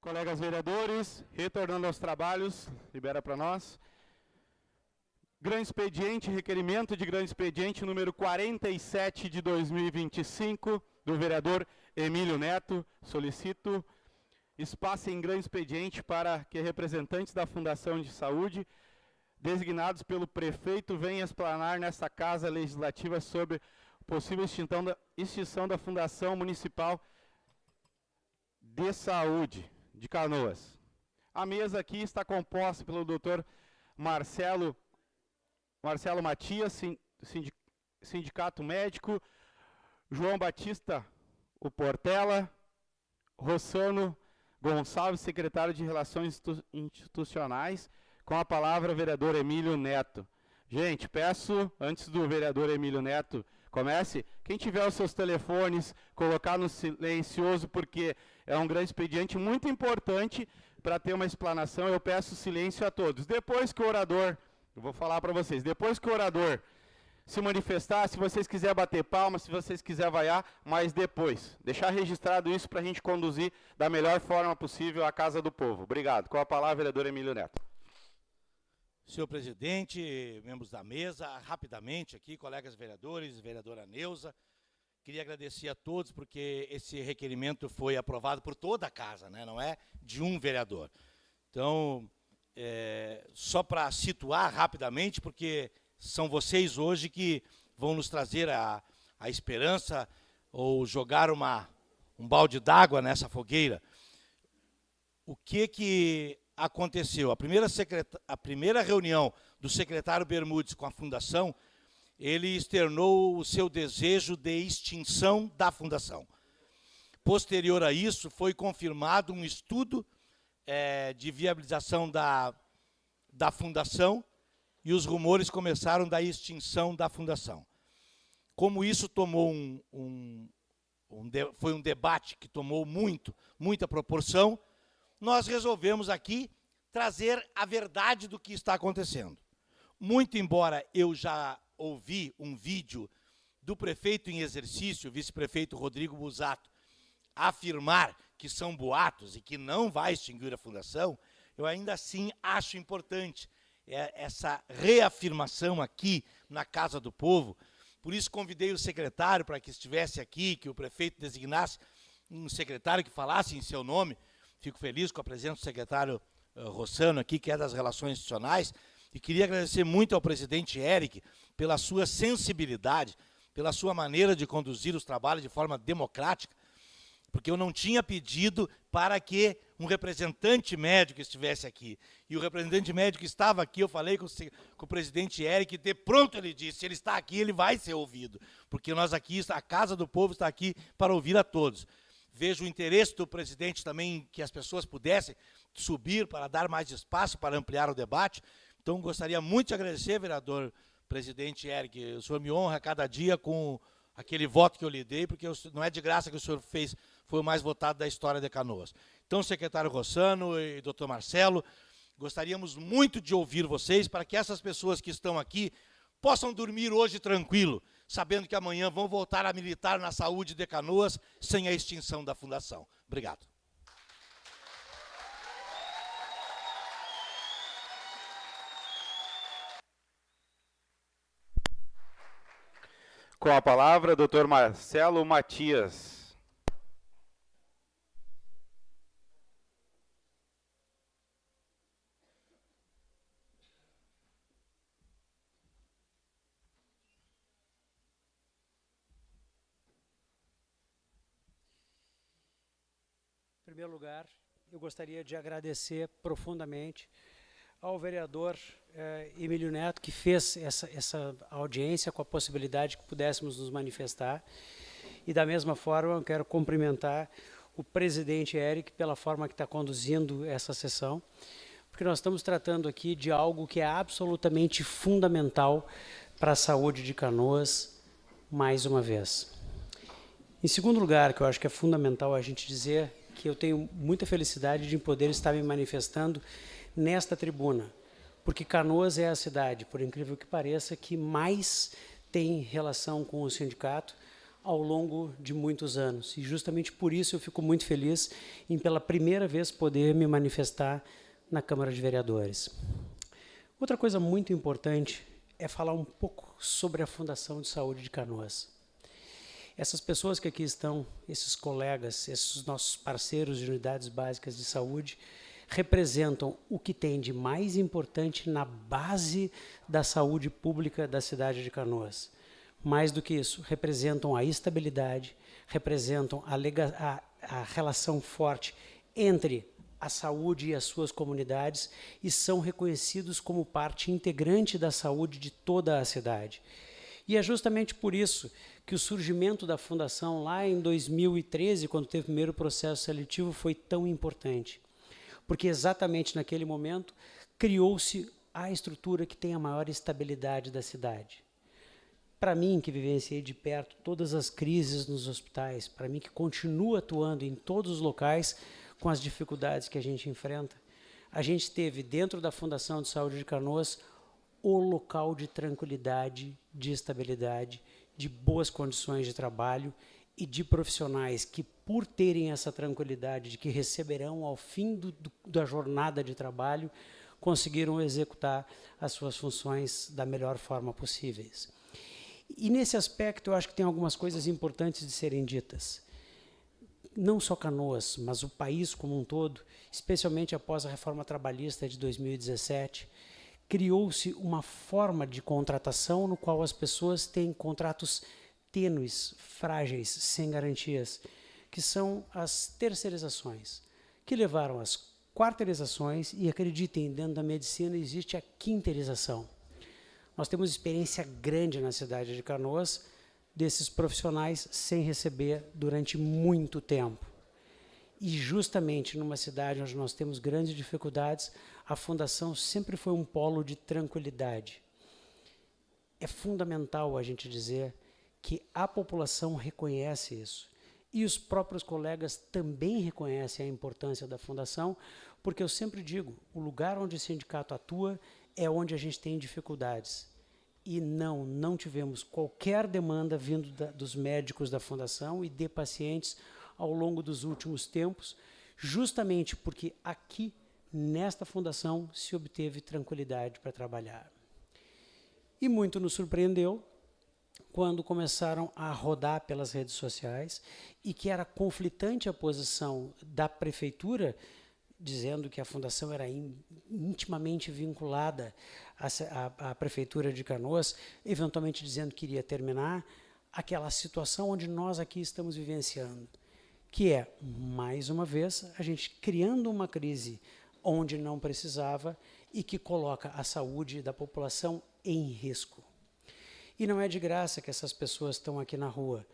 Colegas vereadores, retornando aos trabalhos, libera para nós. Grande expediente, requerimento de grande expediente número 47 de 2025, do vereador Emílio Neto. Solicito espaço em grande expediente para que representantes da Fundação de Saúde, designados pelo prefeito, venham explanar nesta Casa Legislativa sobre possível extinção da Fundação Municipal de Saúde de Canoas. A mesa aqui está composta pelo Dr. Marcelo Matias, Sindicato Médico, João Batista, o Portela, Rossano Gonçalves, secretário de Relações Institucionais, com a palavra o vereador Emílio Neto. Gente, peço, antes do vereador Emílio Neto comece, quem tiver os seus telefones, colocar no silencioso, porque é um grande expediente muito importante para ter uma explanação. Eu peço silêncio a todos. Depois que o orador, eu vou falar para vocês, depois que o orador se manifestar, se vocês quiserem bater palmas, se vocês quiserem vaiar, mas depois. Deixar registrado isso para a gente conduzir da melhor forma possível a Casa do Povo. Obrigado. Com a palavra, vereador Emílio Neto. Senhor presidente, membros da mesa, rapidamente aqui, colegas vereadores, vereadora Neuza, queria agradecer a todos porque esse requerimento foi aprovado por toda a casa, né? Não é de um vereador. Então, só para situar rapidamente, porque são vocês hoje que vão nos trazer a esperança ou jogar um balde d'água nessa fogueira. O que aconteceu? A primeira reunião do secretário Bermudes com a Fundação, ele externou o seu desejo de extinção da Fundação. Posterior a isso, foi confirmado um estudo de viabilização da Fundação e os rumores começaram da extinção da Fundação. Como isso tomou foi um debate que tomou muita proporção, nós resolvemos aqui trazer a verdade do que está acontecendo. Muito embora eu já ouvi um vídeo do prefeito em exercício, o vice-prefeito Rodrigo Busato, afirmar que são boatos e que não vai extinguir a Fundação, eu ainda assim acho importante essa reafirmação aqui na Casa do Povo. Por isso convidei o secretário para que estivesse aqui, que o prefeito designasse um secretário que falasse em seu nome. Fico feliz com a presença do secretário Rossano aqui, que é das Relações Institucionais, e queria agradecer muito ao presidente Eric pela sua sensibilidade, pela sua maneira de conduzir os trabalhos de forma democrática, porque eu não tinha pedido para que um representante médico estivesse aqui. E o representante médico estava aqui, eu falei com o presidente Eric, e de pronto ele disse, se ele está aqui, ele vai ser ouvido, porque nós aqui, a Casa do Povo está aqui para ouvir a todos. Vejo o interesse do presidente também que as pessoas pudessem subir para dar mais espaço, para ampliar o debate. Então, gostaria muito de agradecer, vereador presidente Eric. O senhor me honra cada dia com aquele voto que eu lhe dei, porque não é de graça que o senhor fez, foi o mais votado da história de Canoas. Então, secretário Rossano e doutor Marcelo, gostaríamos muito de ouvir vocês para que essas pessoas que estão aqui possam dormir hoje tranquilo, sabendo que amanhã vão voltar a militar na saúde de Canoas sem a extinção da Fundação. Obrigado. Com a palavra, Dr. Marcelo Matias. Em primeiro lugar, eu gostaria de agradecer profundamente ao vereador Emílio Neto, que fez essa audiência com a possibilidade que pudéssemos nos manifestar. E, da mesma forma, eu quero cumprimentar o presidente Eric pela forma que está conduzindo essa sessão, porque nós estamos tratando aqui de algo que é absolutamente fundamental para a saúde de Canoas, mais uma vez. Em segundo lugar, que eu acho que é fundamental a gente dizer que eu tenho muita felicidade de poder estar me manifestando nesta tribuna, porque Canoas é a cidade, por incrível que pareça, que mais tem relação com o sindicato, ao longo de muitos anos. E justamente por isso eu fico muito feliz em, pela primeira vez, poder me manifestar na Câmara de Vereadores. Outra coisa muito importante é falar um pouco sobre a Fundação de Saúde de Canoas. Essas pessoas que aqui estão, esses colegas, esses nossos parceiros de unidades básicas de saúde, representam o que tem de mais importante na base da saúde pública da cidade de Canoas. Mais do que isso, representam a estabilidade, representam a relação forte entre a saúde e as suas comunidades e são reconhecidos como parte integrante da saúde de toda a cidade. E é justamente por isso que o surgimento da Fundação lá em 2013, quando teve o primeiro processo seletivo, foi tão importante. Porque exatamente naquele momento criou-se a estrutura que tem a maior estabilidade da cidade. Para mim, que vivenciei de perto todas as crises nos hospitais, para mim que continuo atuando em todos os locais com as dificuldades que a gente enfrenta, a gente teve dentro da Fundação de Saúde de Canoas o local de tranquilidade, de estabilidade, de boas condições de trabalho e de profissionais que, por terem essa tranquilidade de que receberão ao fim da jornada de trabalho, conseguiram executar as suas funções da melhor forma possíveis. E nesse aspecto eu acho que tem algumas coisas importantes de serem ditas. Não só Canoas, mas o país como um todo, especialmente após a reforma trabalhista de 2017, criou-se uma forma de contratação no qual as pessoas têm contratos tênues, frágeis, sem garantias, que são as terceirizações, que levaram às quarteirizações e, acreditem, dentro da medicina existe a quinteirização. Nós temos experiência grande na cidade de Canoas desses profissionais sem receber durante muito tempo. E justamente numa cidade onde nós temos grandes dificuldades, a Fundação sempre foi um polo de tranquilidade. É fundamental a gente dizer que a população reconhece isso. E os próprios colegas também reconhecem a importância da Fundação, porque eu sempre digo, o lugar onde o sindicato atua é onde a gente tem dificuldades. E não tivemos qualquer demanda vindo dos médicos da Fundação e de pacientes ao longo dos últimos tempos, justamente porque aqui, nesta Fundação, se obteve tranquilidade para trabalhar. E muito nos surpreendeu quando começaram a rodar pelas redes sociais e que era conflitante a posição da prefeitura, dizendo que a Fundação era intimamente vinculada à Prefeitura de Canoas, eventualmente dizendo que iria terminar aquela situação onde nós aqui estamos vivenciando, que é, mais uma vez, a gente criando uma crise onde não precisava e que coloca a saúde da população em risco. E não é de graça que essas pessoas estão aqui na rua.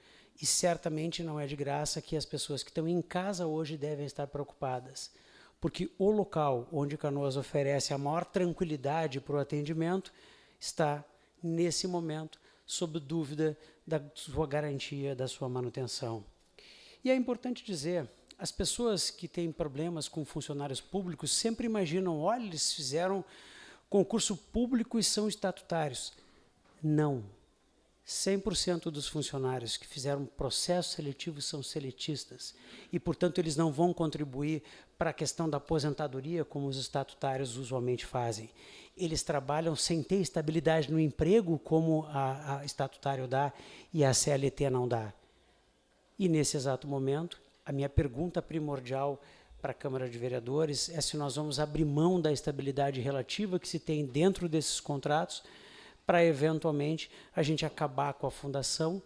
E certamente não é de graça que as pessoas que estão em casa hoje devem estar preocupadas. Porque o local onde Canoas oferece a maior tranquilidade para o atendimento está, nesse momento, sob dúvida da sua garantia, da sua manutenção. E é importante dizer, as pessoas que têm problemas com funcionários públicos sempre imaginam, olha, eles fizeram concurso público e são estatutários. Não. 100% dos funcionários que fizeram processo seletivo são seletistas e, portanto, eles não vão contribuir para a questão da aposentadoria como os estatutários usualmente fazem. Eles trabalham sem ter estabilidade no emprego como a estatutário dá e a CLT não dá. E, nesse exato momento, a minha pergunta primordial para a Câmara de Vereadores é se nós vamos abrir mão da estabilidade relativa que se tem dentro desses contratos para, eventualmente, a gente acabar com a Fundação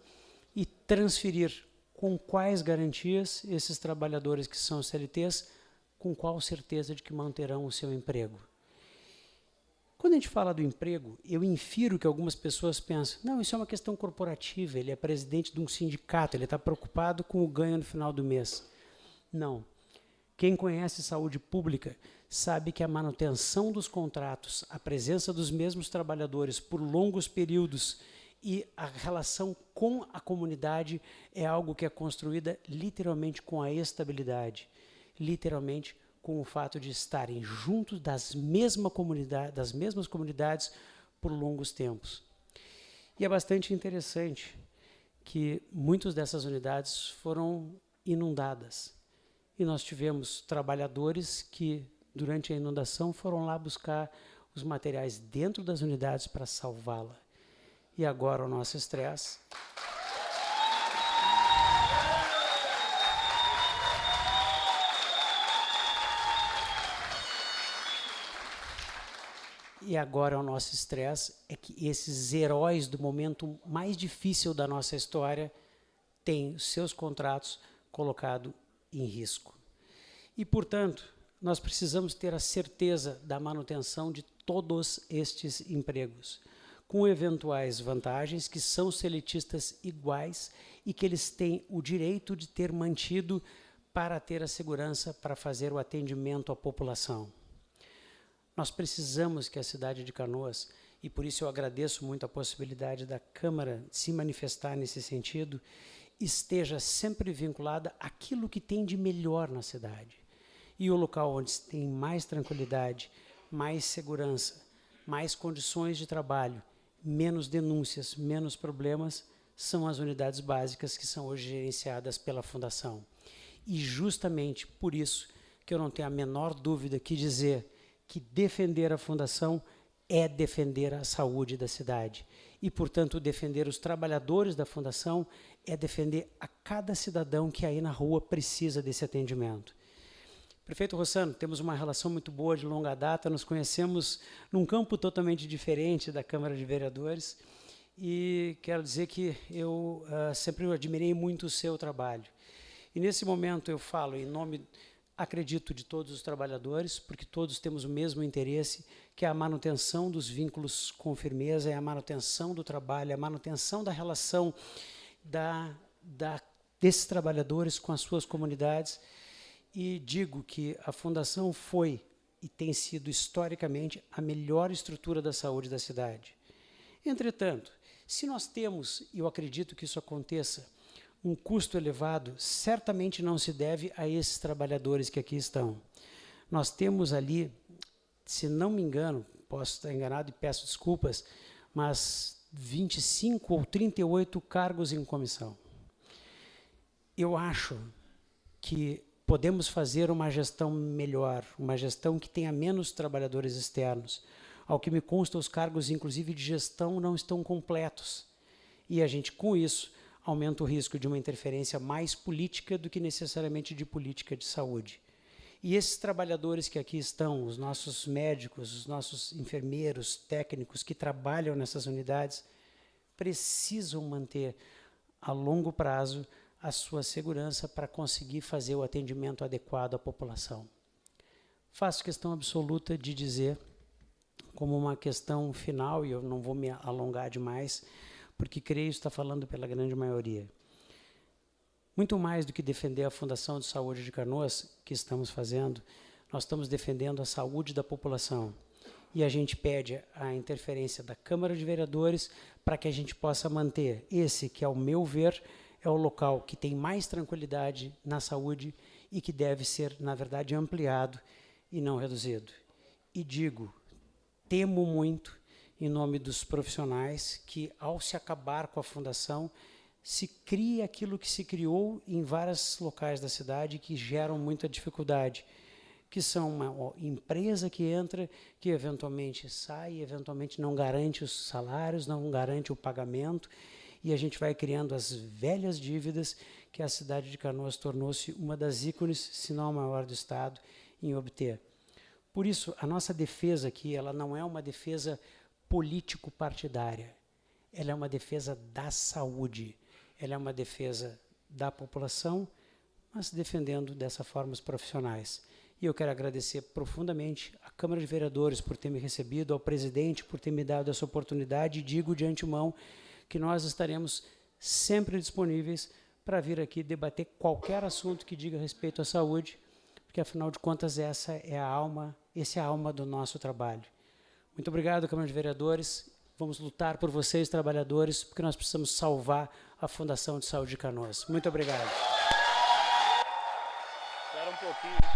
e transferir com quais garantias esses trabalhadores que são CLTs, com qual certeza de que manterão o seu emprego. Quando a gente fala do emprego, eu infiro que algumas pessoas pensam, não, isso é uma questão corporativa, ele é presidente de um sindicato, ele está preocupado com o ganho no final do mês. Não. Quem conhece saúde pública sabe que a manutenção dos contratos, a presença dos mesmos trabalhadores por longos períodos e a relação com a comunidade é algo que é construída literalmente com a estabilidade, literalmente com o fato de estarem juntos das mesmas comunidades por longos tempos. E é bastante interessante que muitas dessas unidades foram inundadas. E nós tivemos trabalhadores que, durante a inundação, foram lá buscar os materiais dentro das unidades para salvá-la. E agora o nosso estresse. E agora o nosso estresse é que esses heróis do momento mais difícil da nossa história têm seus contratos colocados em risco. E, portanto, nós precisamos ter a certeza da manutenção de todos estes empregos, com eventuais vantagens que são seletistas iguais e que eles têm o direito de ter mantido para ter a segurança para fazer o atendimento à população. Nós precisamos que a cidade de Canoas, e por isso eu agradeço muito a possibilidade da Câmara se manifestar nesse sentido, esteja sempre vinculada àquilo que tem de melhor na cidade. E o local onde se tem mais tranquilidade, mais segurança, mais condições de trabalho, menos denúncias, menos problemas, são as unidades básicas que são hoje gerenciadas pela Fundação. E justamente por isso que eu não tenho a menor dúvida que dizer que defender a Fundação é defender a saúde da cidade. E, portanto, defender os trabalhadores da Fundação é defender a cada cidadão que aí na rua precisa desse atendimento. Prefeito Rossano, temos uma relação muito boa de longa data, nos conhecemos num campo totalmente diferente da Câmara de Vereadores e quero dizer que eu sempre admirei muito o seu trabalho. E nesse momento eu falo em nome, acredito, de todos os trabalhadores, porque todos temos o mesmo interesse, que é a manutenção dos vínculos com firmeza, é a manutenção do trabalho, é a manutenção da relação desses trabalhadores com as suas comunidades. E digo que a Fundação foi e tem sido historicamente a melhor estrutura da saúde da cidade. Entretanto, se nós temos, e eu acredito que isso aconteça, um custo elevado, certamente não se deve a esses trabalhadores que aqui estão. Nós temos ali, se não me engano, posso estar enganado e peço desculpas, mas 25 ou 38 cargos em comissão. Eu acho que podemos fazer uma gestão melhor, uma gestão que tenha menos trabalhadores externos. Ao que me consta, os cargos, inclusive de gestão, não estão completos. E a gente, com isso, aumenta o risco de uma interferência mais política do que necessariamente de política de saúde. E esses trabalhadores que aqui estão, os nossos médicos, os nossos enfermeiros, técnicos que trabalham nessas unidades, precisam manter a longo prazo a sua segurança para conseguir fazer o atendimento adequado à população. Faço questão absoluta de dizer, como uma questão final, e eu não vou me alongar demais, porque creio estar falando pela grande maioria. Muito mais do que defender a Fundação de Saúde de Canoas, que estamos fazendo, nós estamos defendendo a saúde da população. E a gente pede a interferência da Câmara de Vereadores para que a gente possa manter esse, que ao meu ver, é o local que tem mais tranquilidade na saúde e que deve ser, na verdade, ampliado e não reduzido. E digo, temo muito, em nome dos profissionais, que ao se acabar com a Fundação, se crie aquilo que se criou em vários locais da cidade que geram muita dificuldade, que são uma empresa que entra, que eventualmente sai, eventualmente não garante os salários, não garante o pagamento, e a gente vai criando as velhas dívidas que a cidade de Canoas tornou-se uma das ícones, se não a maior do estado, em obter. Por isso, a nossa defesa aqui, ela não é uma defesa político-partidária, ela é uma defesa da saúde, ela é uma defesa da população, mas defendendo dessa forma os profissionais. E eu quero agradecer profundamente à Câmara de Vereadores por ter me recebido, ao presidente por ter me dado essa oportunidade, e digo de antemão que nós estaremos sempre disponíveis para vir aqui debater qualquer assunto que diga respeito à saúde, porque afinal de contas essa é a alma do nosso trabalho. Muito obrigado, Câmara de Vereadores. Vamos lutar por vocês, trabalhadores, porque nós precisamos salvar a Fundação de Saúde de Canoas. Muito obrigado. Espera um pouquinho.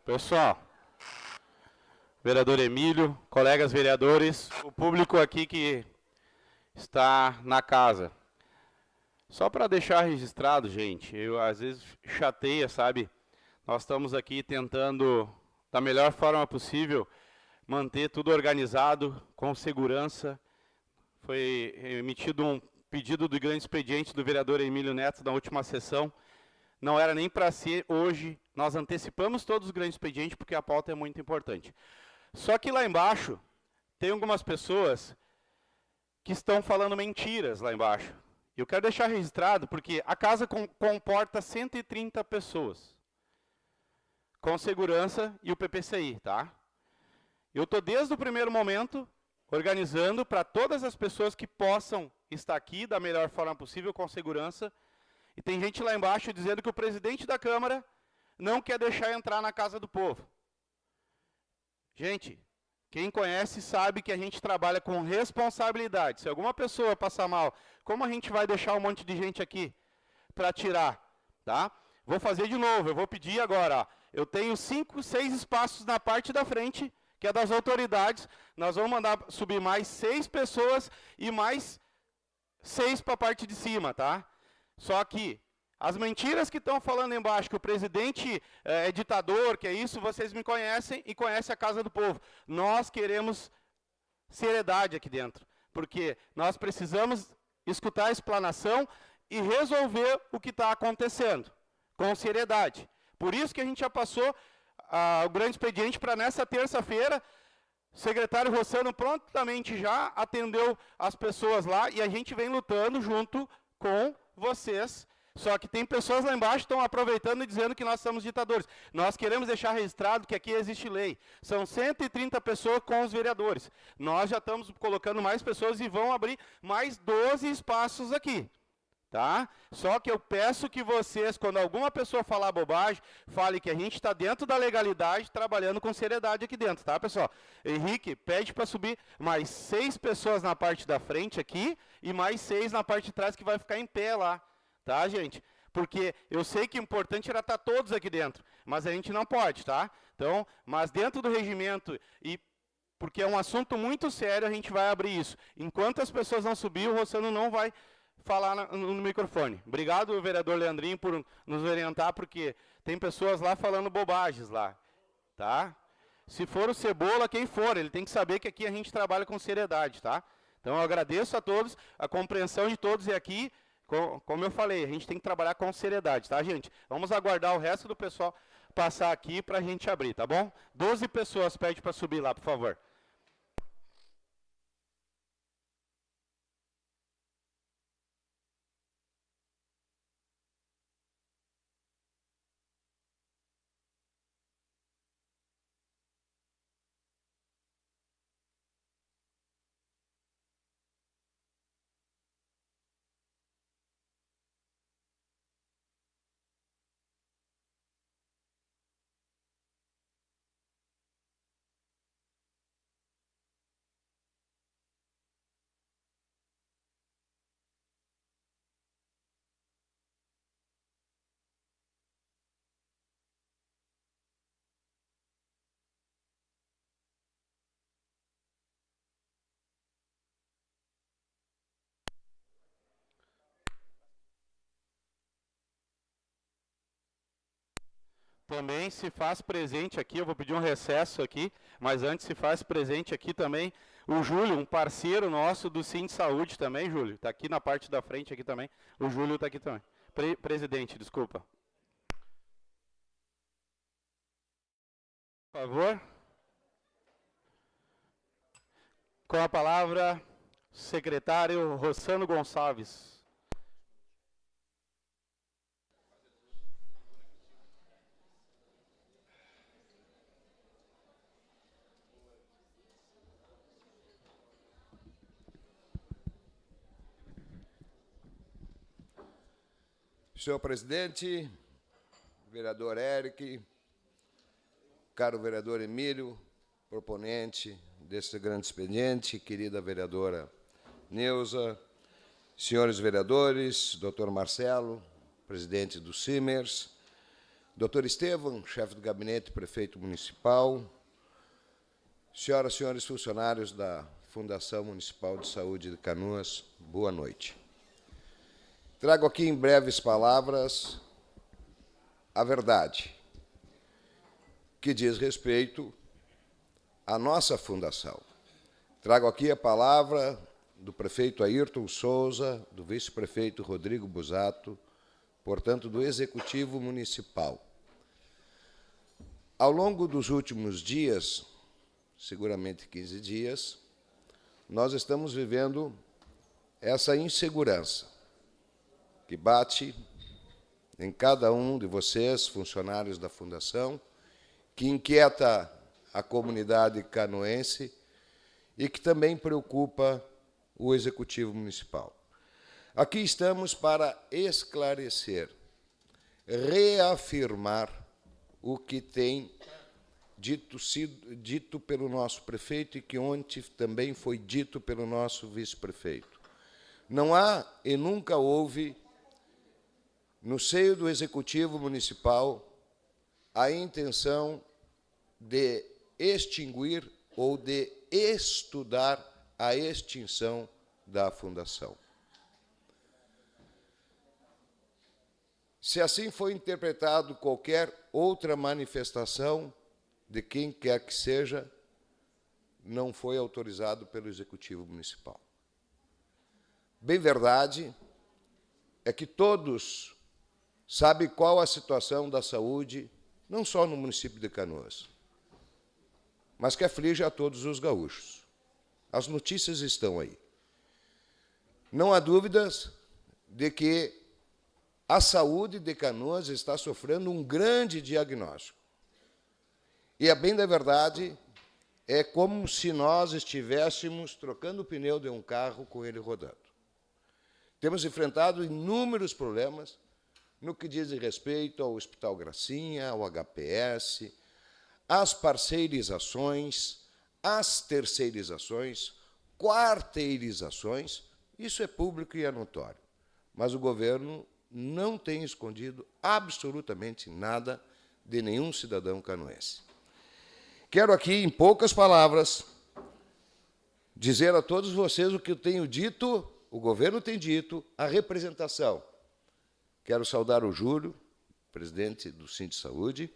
Pessoal, vereador Emílio, colegas vereadores, o público aqui que está na casa. Só para deixar registrado, gente, eu às vezes chateia, sabe? Nós estamos aqui tentando, da melhor forma possível, manter tudo organizado, com segurança. Foi emitido um pedido do grande expediente do vereador Emílio Neto na última sessão. Não era nem para ser hoje, nós antecipamos todos os grandes expedientes porque a pauta é muito importante. Só que lá embaixo, tem algumas pessoas que estão falando mentiras lá embaixo. Eu quero deixar registrado porque a casa comporta 130 pessoas, com segurança e o PPCI, tá? Eu estou desde o primeiro momento organizando para todas as pessoas que possam estar aqui da melhor forma possível, com segurança. E tem gente lá embaixo dizendo que o presidente da Câmara não quer deixar entrar na casa do povo. Gente, quem conhece sabe que a gente trabalha com responsabilidade. Se alguma pessoa passar mal, como a gente vai deixar um monte de gente aqui para tirar? Tá? Vou fazer de novo, eu vou pedir agora. Ó. Eu tenho 5, 6 espaços na parte da frente, que é das autoridades. Nós vamos mandar subir mais 6 pessoas e mais 6 para a parte de cima, tá? Só que as mentiras que estão falando embaixo, que o presidente é ditador, que é isso, vocês me conhecem e conhecem a Casa do Povo. Nós queremos seriedade aqui dentro, porque nós precisamos escutar a explanação e resolver o que está acontecendo, com seriedade. Por isso que a gente já passou o grande expediente para nessa terça-feira. O secretário Rossano prontamente já atendeu as pessoas lá e a gente vem lutando junto com vocês. Só que tem pessoas lá embaixo que estão aproveitando e dizendo que nós somos ditadores. Nós queremos deixar registrado que aqui existe lei. São 130 pessoas com os vereadores. Nós já estamos colocando mais pessoas e vão abrir mais 12 espaços aqui. Tá? Só que eu peço que vocês, quando alguma pessoa falar bobagem, fale que a gente está dentro da legalidade, trabalhando com seriedade aqui dentro, tá, pessoal? Henrique, pede para subir mais 6 pessoas na parte da frente aqui e mais 6 na parte de trás que vai ficar em pé lá, tá, gente? Porque eu sei que o importante era estar todos aqui dentro, mas a gente não pode, tá? Então, mas dentro do regimento e porque é um assunto muito sério, a gente vai abrir isso. Enquanto as pessoas não subir, o Rossano não vai falar no microfone. Obrigado, vereador Leandrinho, por nos orientar, porque tem pessoas lá falando bobagens lá, tá? Se for o Cebola, quem for, ele tem que saber que aqui a gente trabalha com seriedade, tá? Então, eu agradeço a todos, a compreensão de todos, e aqui, como eu falei, a gente tem que trabalhar com seriedade, tá, gente? Vamos aguardar o resto do pessoal passar aqui para a gente abrir, tá bom? 12 pessoas, pede para subir lá, por favor. Também se faz presente aqui, eu vou pedir um recesso aqui, mas antes se faz presente aqui também o Júlio, um parceiro nosso do Sim Saúde também, Júlio, está aqui na parte da frente aqui também, o Júlio está aqui também. Presidente, desculpa. Por favor. Com a palavra, secretário Rossano Gonçalves. Senhor presidente, vereador Eric, caro vereador Emílio, proponente deste grande expediente, querida vereadora Neuza, senhores vereadores, doutor Marcelo, presidente do Simers, Dr. Estevam, chefe do gabinete, prefeito municipal, senhoras e senhores funcionários da Fundação Municipal de Saúde de Canoas, boa noite. Trago aqui em breves palavras a verdade, que diz respeito à nossa fundação. Trago aqui a palavra do prefeito Ayrton Souza, do vice-prefeito Rodrigo Busato, portanto, do Executivo Municipal. Ao longo dos últimos dias, seguramente 15 dias, nós estamos vivendo essa insegurança que bate em cada um de vocês, funcionários da Fundação, que inquieta a comunidade canoense e que também preocupa o Executivo Municipal. Aqui estamos para esclarecer, reafirmar o que tem sido dito pelo nosso prefeito e que ontem também foi dito pelo nosso vice-prefeito. Não há e nunca houve, no seio do Executivo Municipal, a intenção de extinguir ou de estudar a extinção da Fundação. Se assim for interpretado qualquer outra manifestação de quem quer que seja, não foi autorizado pelo Executivo Municipal. Bem verdade é que todos sabem qual a situação da saúde, não só no município de Canoas, mas que aflige a todos os gaúchos. As notícias estão aí. Não há dúvidas de que a saúde de Canoas está sofrendo um grande diagnóstico. E, a bem da verdade, é como se nós estivéssemos trocando o pneu de um carro com ele rodando. Temos enfrentado inúmeros problemas no que diz respeito ao Hospital Gracinha, ao HPS, às parceirizações, às terceirizações, quarteirizações. Isso é público e é notório. Mas o governo não tem escondido absolutamente nada de nenhum cidadão canoense. Quero aqui, em poucas palavras, dizer a todos vocês o que eu tenho dito, o governo tem dito, a representação. Quero saudar o Júlio, presidente do Sind Saúde,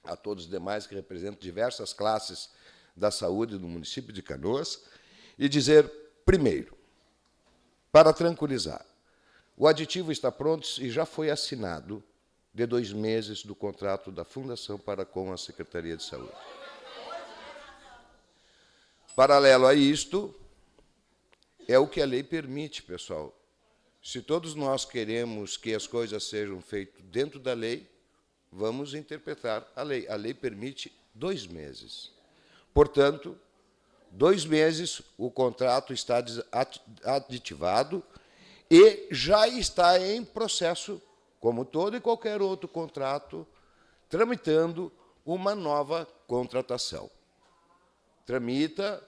a todos os demais que representam diversas classes da saúde do município de Canoas, e dizer, primeiro, para tranquilizar, o aditivo está pronto e já foi assinado de 2 meses do contrato da Fundação para com a Secretaria de Saúde. Paralelo a isto, é o que a lei permite, pessoal. Se todos nós queremos que as coisas sejam feitas dentro da lei, vamos interpretar a lei. A lei permite 2 meses. Portanto, 2 meses o contrato está aditivado e já está em processo, como todo e qualquer outro contrato, tramitando uma nova contratação. Tramita,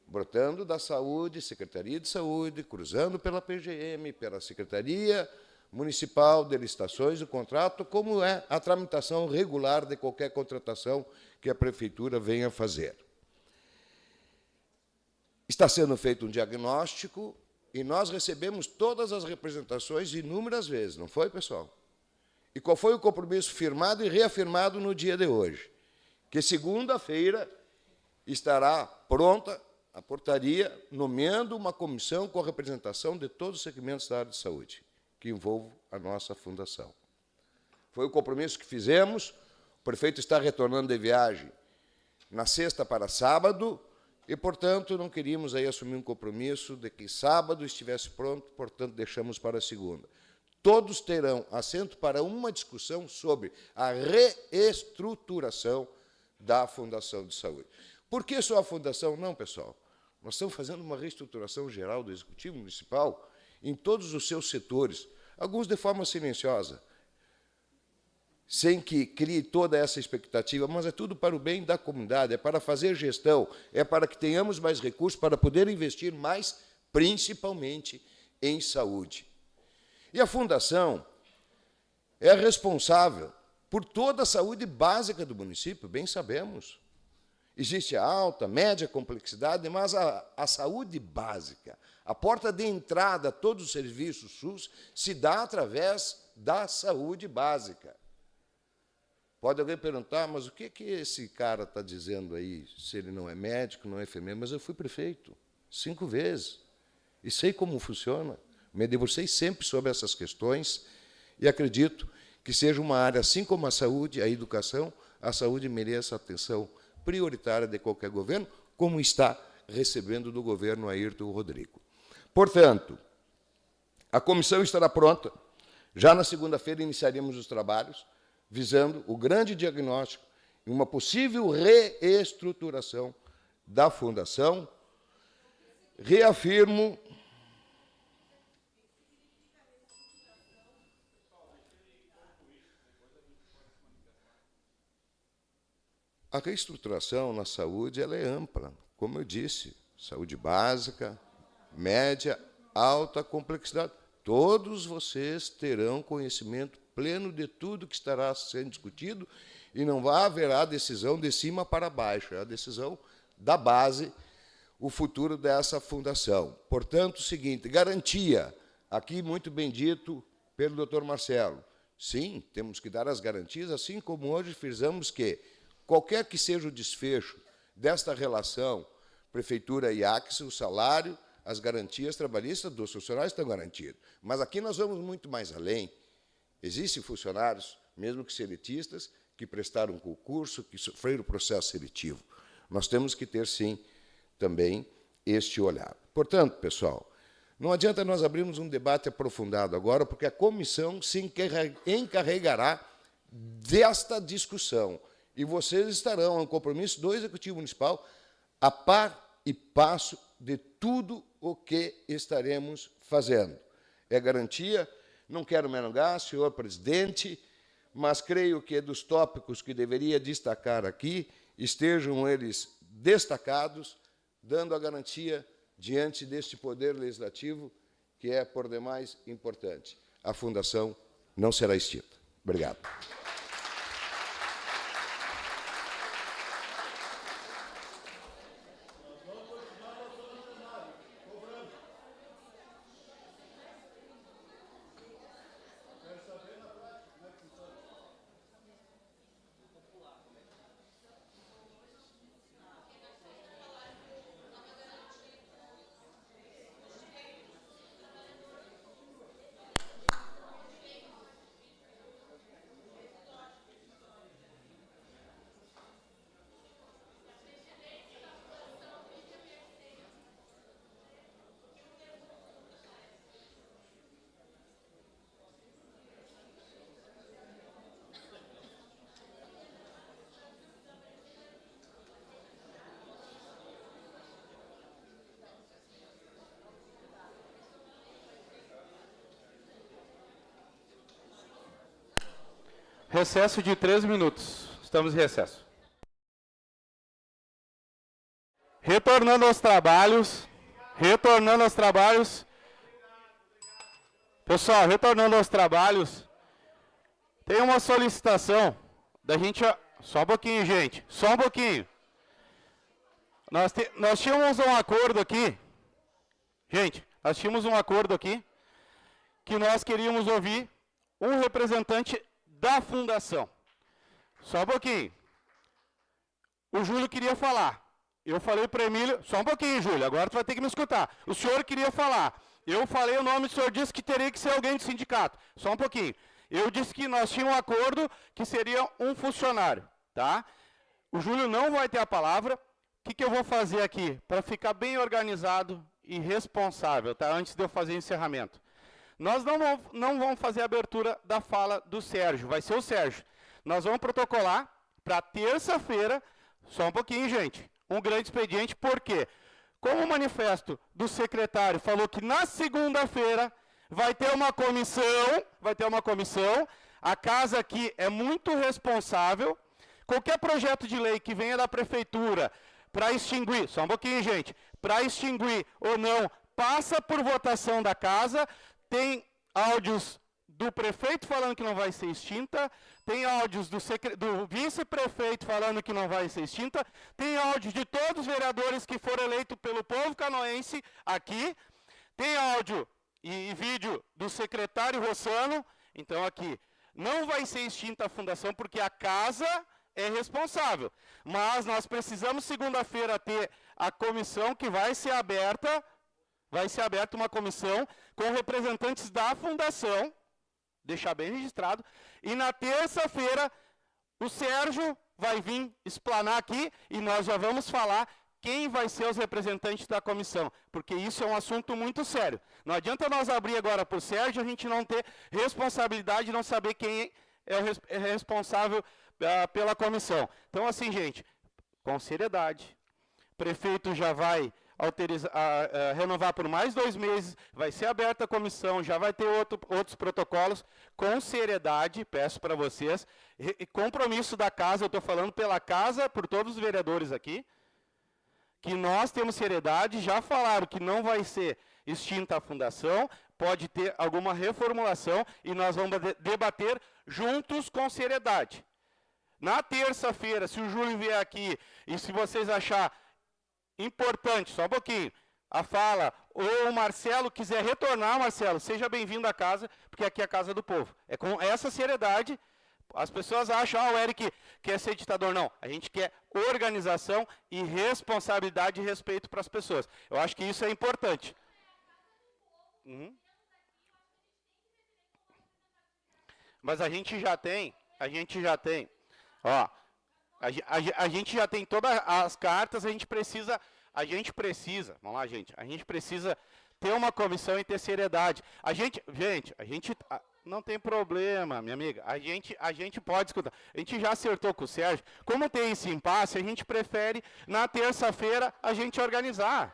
brotando da Saúde, Secretaria de Saúde, cruzando pela PGM, pela Secretaria Municipal de Licitações, o contrato, como é a tramitação regular de qualquer contratação que a Prefeitura venha fazer. Está sendo feito um diagnóstico e nós recebemos todas as representações inúmeras vezes, não foi, pessoal? E qual foi o compromisso firmado e reafirmado no dia de hoje? Que segunda-feira estará pronta a portaria nomeando uma comissão com a representação de todos os segmentos da área de saúde, que envolve a nossa fundação. Foi o compromisso que fizemos, o prefeito está retornando de viagem na sexta para sábado, e, portanto, não queríamos aí assumir um compromisso de que sábado estivesse pronto, portanto, deixamos para a segunda. Todos terão assento para uma discussão sobre a reestruturação da Fundação de Saúde. Por que só a Fundação? Não, pessoal. Nós estamos fazendo uma reestruturação geral do Executivo Municipal em todos os seus setores, alguns de forma silenciosa, sem que crie toda essa expectativa, mas é tudo para o bem da comunidade, é para fazer gestão, é para que tenhamos mais recursos para poder investir mais, principalmente em saúde. E a Fundação, é responsável por toda a saúde básica do município, bem sabemos. Existe a alta, média complexidade, mas a saúde básica, a porta de entrada a todos os serviços SUS, se dá através da saúde básica. Pode alguém perguntar, mas o que esse cara está dizendo aí, se ele não é médico, não é enfermeiro? Mas eu fui prefeito 5 vezes e sei como funciona. Me debrucei sempre sobre essas questões e acredito que seja uma área, assim como a saúde, a educação, a saúde merece atenção prioritária de qualquer governo, como está recebendo do governo Airton Rodrigo. Portanto, a comissão estará pronta. Já na segunda-feira iniciaremos os trabalhos, visando o grande diagnóstico e uma possível reestruturação da fundação. Reafirmo a reestruturação na saúde, ela é ampla, como eu disse, saúde básica, média, alta complexidade. Todos vocês terão conhecimento pleno de tudo que estará sendo discutido e não haverá decisão de cima para baixo, é a decisão da base, o futuro dessa fundação. Portanto, o seguinte, garantia, aqui muito bem dito pelo doutor Marcelo, sim, temos que dar as garantias, assim como hoje frisamos que qualquer que seja o desfecho desta relação Prefeitura e Axis, o salário, as garantias trabalhistas dos funcionários estão garantidos. Mas aqui nós vamos muito mais além. Existem funcionários, mesmo que seletistas, que prestaram concurso, que sofreram o processo seletivo. Nós temos que ter, sim, também este olhar. Portanto, pessoal, não adianta nós abrirmos um debate aprofundado agora, porque a comissão se encarregará desta discussão. E vocês estarão, é um compromisso do Executivo Municipal, a par e passo de tudo o que estaremos fazendo. É garantia, não quero me alongar, senhor presidente, mas creio que dos tópicos que deveria destacar aqui, estejam eles destacados, dando a garantia diante deste poder legislativo, que é, por demais, importante. A fundação não será extinta. Obrigado. Recesso de 3 minutos. Estamos em recesso. Retornando aos trabalhos. Pessoal, retornando aos trabalhos, tem uma solicitação da gente... Só um pouquinho, gente. Só um pouquinho. Nós tínhamos um acordo aqui. Gente, nós tínhamos um acordo aqui que nós queríamos ouvir um representante da fundação. Só um pouquinho. O Júlio queria falar. Eu falei para o Emílio, só um pouquinho, Júlio, agora tu vai ter que me escutar. O senhor queria falar. Eu falei o nome, o senhor disse que teria que ser alguém do sindicato. Só um pouquinho. Eu disse que nós tínhamos um acordo que seria um funcionário, tá? O Júlio não vai ter a palavra. O que eu vou fazer aqui? Para ficar bem organizado e responsável, tá? Antes de eu fazer o encerramento. Nós não vamos fazer a abertura da fala do Sérgio, vai ser o Sérgio. Nós vamos protocolar para terça-feira, só um pouquinho, gente, um grande expediente, por quê? Como o manifesto do secretário falou que na segunda-feira vai ter uma comissão, a casa aqui é muito responsável, qualquer projeto de lei que venha da prefeitura para extinguir, só um pouquinho, gente, para extinguir ou não, passa por votação da casa. Tem áudios do prefeito falando que não vai ser extinta, tem áudios do vice-prefeito falando que não vai ser extinta, tem áudios de todos os vereadores que foram eleitos pelo povo canoense aqui, tem áudio e vídeo do secretário Rossano. Então aqui, não vai ser extinta a fundação porque a casa é responsável, mas nós precisamos segunda-feira ter a comissão que vai ser aberta uma comissão com representantes da fundação, deixar bem registrado, e na terça-feira o Sérgio vai vir explanar aqui e nós já vamos falar quem vai ser os representantes da comissão, porque isso é um assunto muito sério. Não adianta nós abrir agora para o Sérgio a gente não ter responsabilidade, não saber quem é o responsável pela comissão. Então, assim, gente, com seriedade, o prefeito já vai renovar por mais 2 meses, vai ser aberta a comissão, já vai ter outros protocolos, com seriedade, peço para vocês, e compromisso da casa, eu estou falando pela casa, por todos os vereadores aqui, que nós temos seriedade, já falaram que não vai ser extinta a fundação, pode ter alguma reformulação, e nós vamos debater juntos com seriedade. Na terça-feira, se o Júlio vier aqui, e se vocês acharem importante, só um pouquinho, a fala, ou o Marcelo quiser retornar, Marcelo, seja bem-vindo à casa, porque aqui é a casa do povo. É com essa seriedade. As pessoas acham, o Eric quer ser ditador. Não, a gente quer organização e responsabilidade e respeito para as pessoas. Eu acho que isso é importante. Mas a gente já tem, ó, a gente já tem todas as cartas, a gente precisa, vamos lá, gente, a gente precisa ter uma comissão e ter seriedade. Não tem problema, minha amiga, a gente pode escutar. A gente já acertou com o Sérgio. Como tem esse impasse, a gente prefere, na terça-feira, a gente organizar.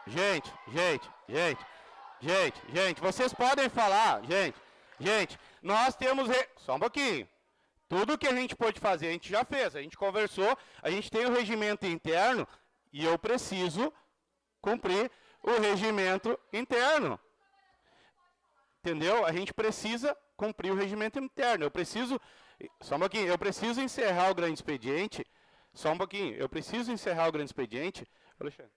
Gente, vocês podem falar, gente, nós temos, só um pouquinho, tudo que a gente pôde fazer, a gente já fez, a gente conversou, a gente tem o regimento interno, e eu preciso cumprir o regimento interno, entendeu? A gente precisa cumprir o regimento interno, só um pouquinho, eu preciso encerrar o grande expediente, Alexandre.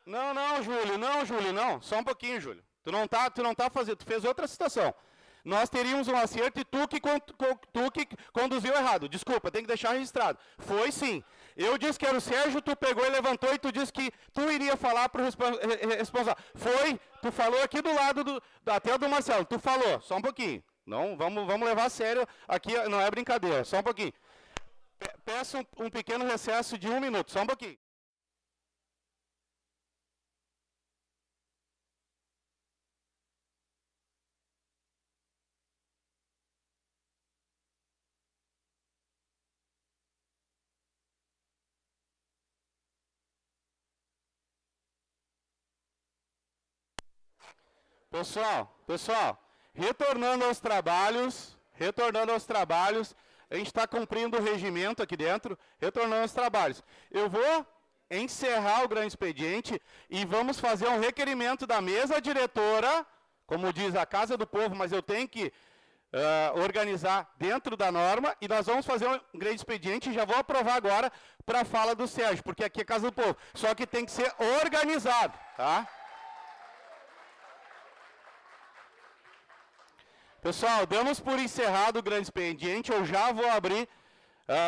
Não, Júlio, não. Só um pouquinho, Júlio. Tu não tá fazendo, tu fez outra citação. Nós teríamos um acerto e tu que conduziu errado. Desculpa, tem que deixar registrado. Foi sim. Eu disse que era o Sérgio, tu pegou e levantou e tu disse que tu iria falar para o responsável. Foi, tu falou aqui do lado até do Marcelo, tu falou, só um pouquinho. Não, vamos levar a sério, aqui não é brincadeira, só um pouquinho. Peço um pequeno recesso de 1 minuto, só um pouquinho. Pessoal, retornando aos trabalhos, a gente está cumprindo o regimento aqui dentro, retornando aos trabalhos. Eu vou encerrar o grande expediente e vamos fazer um requerimento da mesa diretora, como diz a Casa do Povo, mas eu tenho que organizar dentro da norma, e nós vamos fazer um grande expediente, e já vou aprovar agora para a fala do Sérgio, porque aqui é Casa do Povo, só que tem que ser organizado, tá? Pessoal, damos por encerrado o grande expediente, eu já vou abrir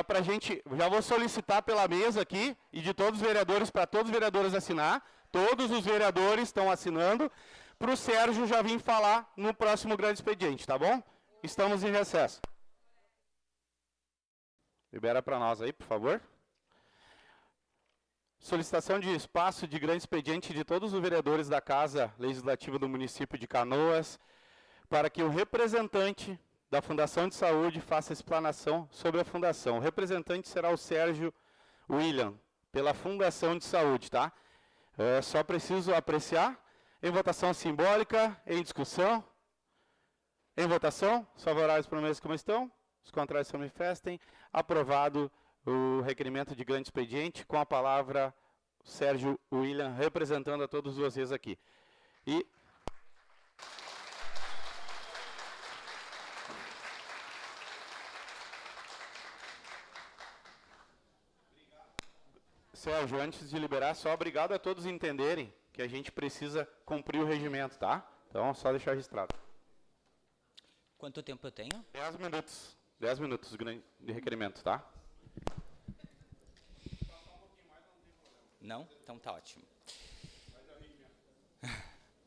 para a gente, já vou solicitar pela mesa aqui, e de todos os vereadores, para todos os vereadores assinar, todos os vereadores estão assinando, para o Sérgio já vir falar no próximo grande expediente, tá bom? Estamos em recesso. Libera para nós aí, por favor. Solicitação de espaço de grande expediente de todos os vereadores da Casa Legislativa do município de Canoas, para que o representante da Fundação de Saúde faça explanação sobre a fundação. O representante será o Sérgio William, pela Fundação de Saúde, tá? Só preciso apreciar. Em votação simbólica, em discussão. Em votação, os favoráveis por mesa como estão, os contrários se manifestem. Aprovado o requerimento de grande expediente. Com a palavra, Sérgio William, representando a todos vocês aqui. E Sérgio, antes de liberar, só obrigado a todos entenderem que a gente precisa cumprir o regimento, tá? Então, só deixar registrado. Quanto tempo eu tenho? 10 minutos. 10 minutos de requerimento, tá? Não? Então tá ótimo.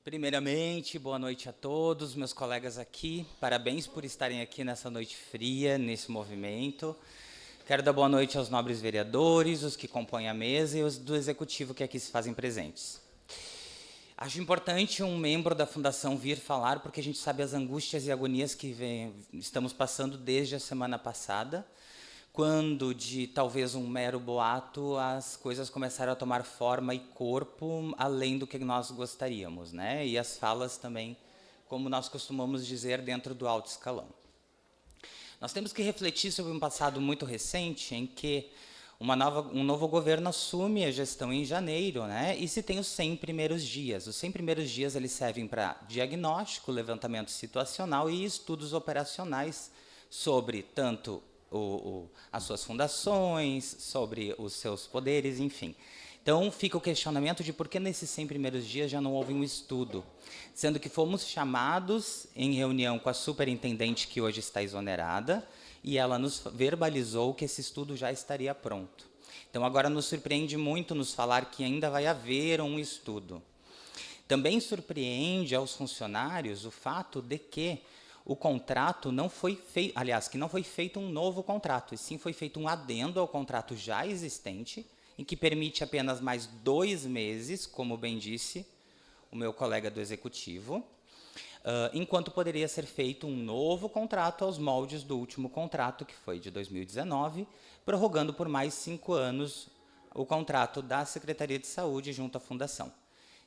Primeiramente, boa noite a todos, meus colegas aqui. Parabéns por estarem aqui nessa noite fria, nesse movimento. Quero dar boa noite aos nobres vereadores, os que compõem a mesa e os do executivo que aqui se fazem presentes. Acho importante um membro da Fundação vir falar, porque a gente sabe as angústias e agonias que estamos passando desde a semana passada, quando, de talvez um mero boato, as coisas começaram a tomar forma e corpo além do que nós gostaríamos, né? E as falas também, como nós costumamos dizer, dentro do alto escalão. Nós temos que refletir sobre um passado muito recente em que um novo governo assume a gestão em janeiro, né? E se tem os 100 primeiros dias. Os 100 primeiros dias eles servem para diagnóstico, levantamento situacional e estudos operacionais sobre tanto as suas fundações, sobre os seus poderes, enfim. Então, fica o questionamento de por que nesses 100 primeiros dias já não houve um estudo, sendo que fomos chamados em reunião com a superintendente, que hoje está exonerada, e ela nos verbalizou que esse estudo já estaria pronto. Então, agora nos surpreende muito nos falar que ainda vai haver um estudo. Também surpreende aos funcionários o fato de que o contrato não foi feito, aliás, que não foi feito um novo contrato, e sim foi feito um adendo ao contrato já existente, em que permite apenas mais 2 meses, como bem disse o meu colega do Executivo, enquanto poderia ser feito um novo contrato aos moldes do último contrato, que foi de 2019, prorrogando por mais 5 anos o contrato da Secretaria de Saúde junto à Fundação.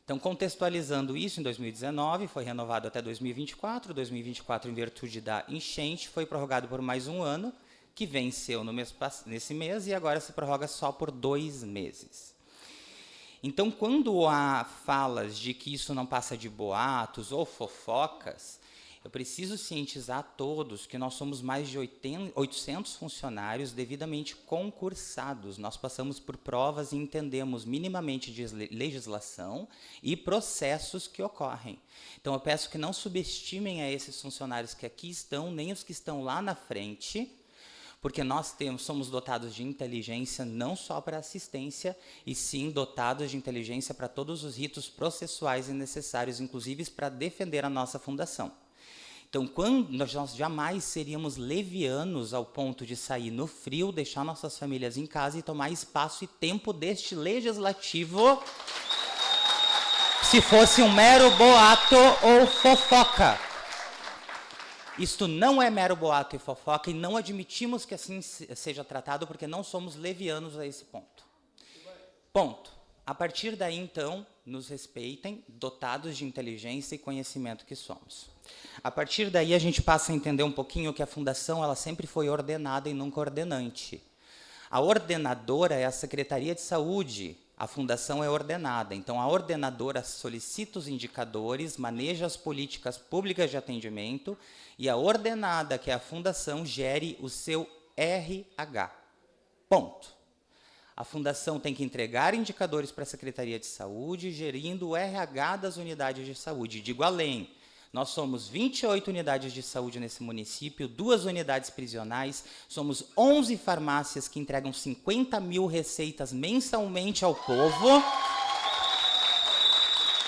Então, contextualizando isso, em 2019, foi renovado até 2024, 2024, em virtude da enchente, foi prorrogado por mais 1 ano, que venceu nesse mês e agora se prorroga só por 2 meses. Então, quando há falas de que isso não passa de boatos ou fofocas, eu preciso cientizar a todos que nós somos mais de 800 funcionários devidamente concursados. Nós passamos por provas e entendemos minimamente de legislação e processos que ocorrem. Então, eu peço que não subestimem a esses funcionários que aqui estão, nem os que estão lá na frente, porque nós somos dotados de inteligência não só para assistência, e sim dotados de inteligência para todos os ritos processuais e necessários, inclusive para defender a nossa fundação. Então, nós jamais seríamos levianos ao ponto de sair no frio, deixar nossas famílias em casa e tomar espaço e tempo deste legislativo, se fosse um mero boato ou fofoca. Isto não é mero boato e fofoca e não admitimos que assim seja tratado porque não somos levianos a esse ponto. Ponto. A partir daí, então, nos respeitem, dotados de inteligência e conhecimento que somos. A partir daí, a gente passa a entender um pouquinho que a Fundação ela sempre foi ordenada e nunca ordenante. A ordenadora é a Secretaria de Saúde, a Fundação é ordenada. Então, a ordenadora solicita os indicadores, maneja as políticas públicas de atendimento e a ordenada, que é a Fundação, gere o seu RH. Ponto. A Fundação tem que entregar indicadores para a Secretaria de Saúde, gerindo o RH das unidades de saúde. Digo além, nós somos 28 unidades de saúde nesse município, 2 unidades prisionais, somos 11 farmácias que entregam 50 mil receitas mensalmente ao povo,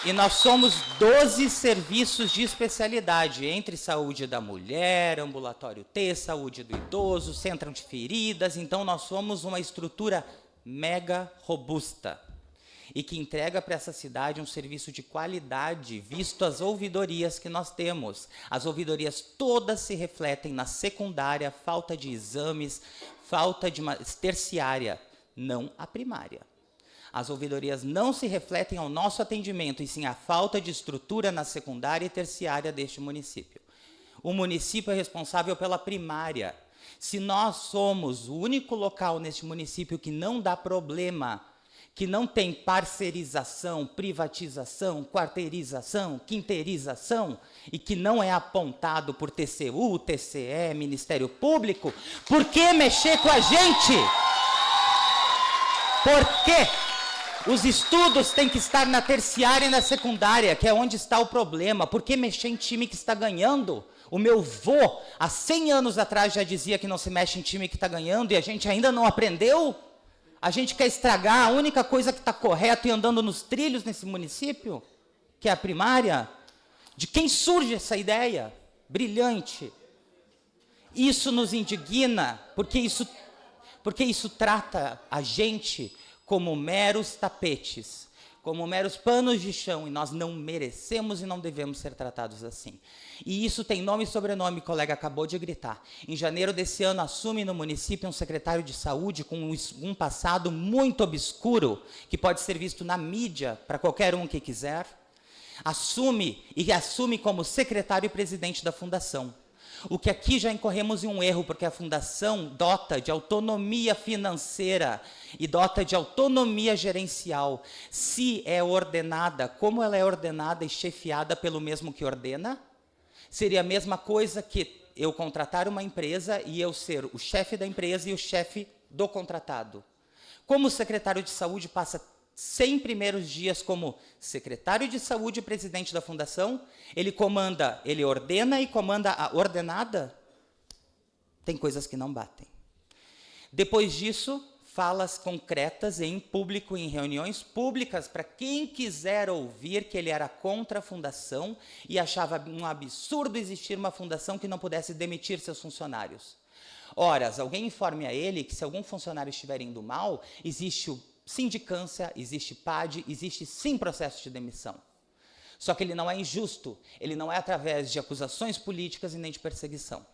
e nós somos 12 serviços de especialidade, entre saúde da mulher, ambulatório T, saúde do idoso, centro de feridas. Então, nós somos uma estrutura mega robusta e que entrega para essa cidade um serviço de qualidade, visto as ouvidorias que nós temos. As ouvidorias todas se refletem na secundária, falta de exames, falta de uma terciária, não a primária. As ouvidorias não se refletem ao nosso atendimento, e sim a falta de estrutura na secundária e terciária deste município. O município é responsável pela primária. Se nós somos o único local neste município que não dá problema, que não tem parcerização, privatização, quarteirização, quinteirização, e que não é apontado por TCU, TCE, Ministério Público, por que mexer com a gente? Por quê? Os estudos têm que estar na terciária e na secundária, que é onde está o problema. Por que mexer em time que está ganhando? O meu vô, há 100 anos atrás, já dizia que não se mexe em time que está ganhando, e a gente ainda não aprendeu? A gente quer estragar a única coisa que está correta e andando nos trilhos nesse município, que é a primária? De quem surge essa ideia? Brilhante. Isso nos indigna, porque isso trata a gente como meros tapetes, como meros panos de chão, e nós não merecemos e não devemos ser tratados assim. E isso tem nome e sobrenome, o colega acabou de gritar. Em janeiro desse ano, assume no município um secretário de saúde com um passado muito obscuro, que pode ser visto na mídia para qualquer um que quiser. Assume como secretário e presidente da fundação. O que aqui já incorremos em um erro, porque a fundação dota de autonomia financeira e dota de autonomia gerencial. Se é ordenada, como ela é ordenada e chefiada pelo mesmo que ordena, seria a mesma coisa que eu contratar uma empresa e eu ser o chefe da empresa e o chefe do contratado. Como o secretário de saúde passa 100 primeiros dias como secretário de saúde e presidente da fundação, ele ordena e comanda a ordenada, tem coisas que não batem. Depois disso, falas concretas em público, em reuniões públicas, para quem quiser ouvir que ele era contra a fundação e achava um absurdo existir uma fundação que não pudesse demitir seus funcionários. Ora, alguém informe a ele que se algum funcionário estiver indo mal, existe o sindicância, existe PAD, existe sim processo de demissão. Só que ele não é injusto, ele não é através de acusações políticas e nem de perseguição.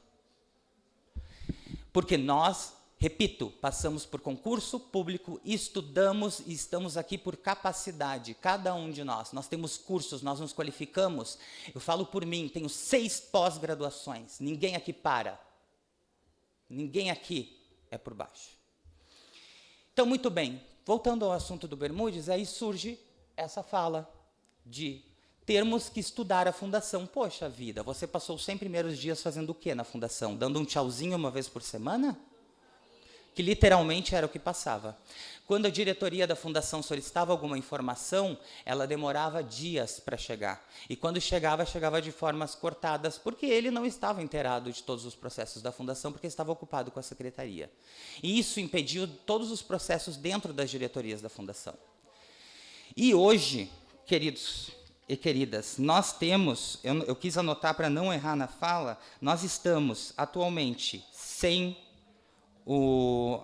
Porque nós, repito, passamos por concurso público, estudamos e estamos aqui por capacidade, cada um de nós. Nós temos cursos, nós nos qualificamos. Eu falo por mim, tenho 6 pós-graduações, ninguém aqui para. Ninguém aqui é por baixo. Então, muito bem. Voltando ao assunto do Bermudes, aí surge essa fala de termos que estudar a fundação. Poxa vida, você passou os 100 primeiros dias fazendo o quê na fundação? Dando um tchauzinho uma vez por semana? Que literalmente era o que passava. Quando a diretoria da fundação solicitava alguma informação, ela demorava dias para chegar. E quando chegava, chegava de formas cortadas, porque ele não estava inteirado de todos os processos da fundação, porque estava ocupado com a secretaria. E isso impediu todos os processos dentro das diretorias da fundação. E hoje, queridos e queridas, nós temos, eu quis anotar para não errar na fala, nós estamos atualmente sem o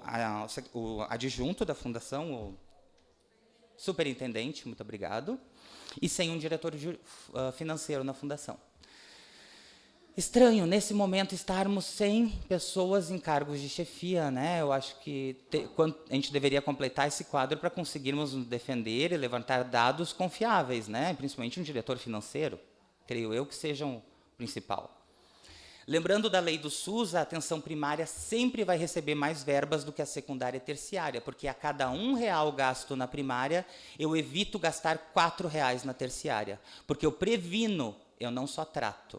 adjunto da fundação, o superintendente, muito obrigado, e sem um diretor financeiro na fundação. Estranho, nesse momento, estarmos sem pessoas em cargos de chefia, né? Eu acho que a gente deveria completar esse quadro para conseguirmos nos defender e levantar dados confiáveis, né? Principalmente um diretor financeiro, creio eu que seja o principal. Lembrando da lei do SUS, a atenção primária sempre vai receber mais verbas do que a secundária e terciária, porque a cada R$1 gasto na primária, eu evito gastar R$4 na terciária, porque eu previno, eu não só trato.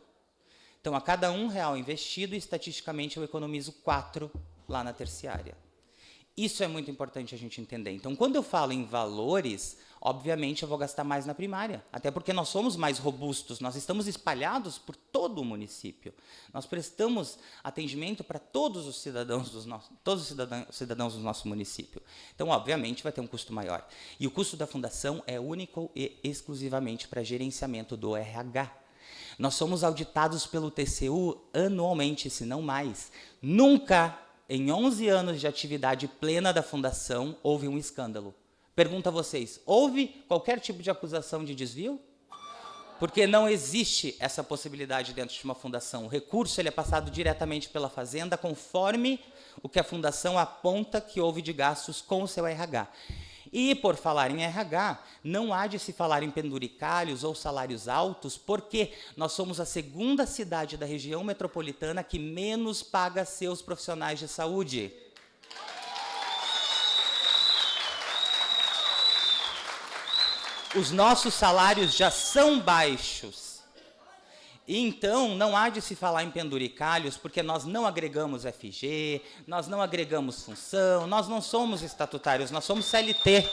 Então, a cada R$1 investido, estatisticamente, eu economizo 4 lá na terciária. Isso é muito importante a gente entender. Então, quando eu falo em valores, obviamente eu vou gastar mais na primária, até porque nós somos mais robustos, nós estamos espalhados por todo o município. Nós prestamos atendimento para todos os cidadãos do nosso município. Então, obviamente, vai ter um custo maior. E o custo da fundação é único e exclusivamente para gerenciamento do RH. Nós somos auditados pelo TCU anualmente, se não mais. Nunca, em 11 anos de atividade plena da fundação, houve um escândalo. Pergunto a vocês, houve qualquer tipo de acusação de desvio? Porque não existe essa possibilidade dentro de uma fundação. O recurso ele é passado diretamente pela Fazenda, conforme o que a fundação aponta que houve de gastos com o seu RH. E, por falar em RH, não há de se falar em penduricalhos ou salários altos, porque nós somos a segunda cidade da região metropolitana que menos paga seus profissionais de saúde. Os nossos salários já são baixos. Então, não há de se falar em penduricalhos, porque nós não agregamos FG, nós não agregamos função, nós não somos estatutários, nós somos CLT.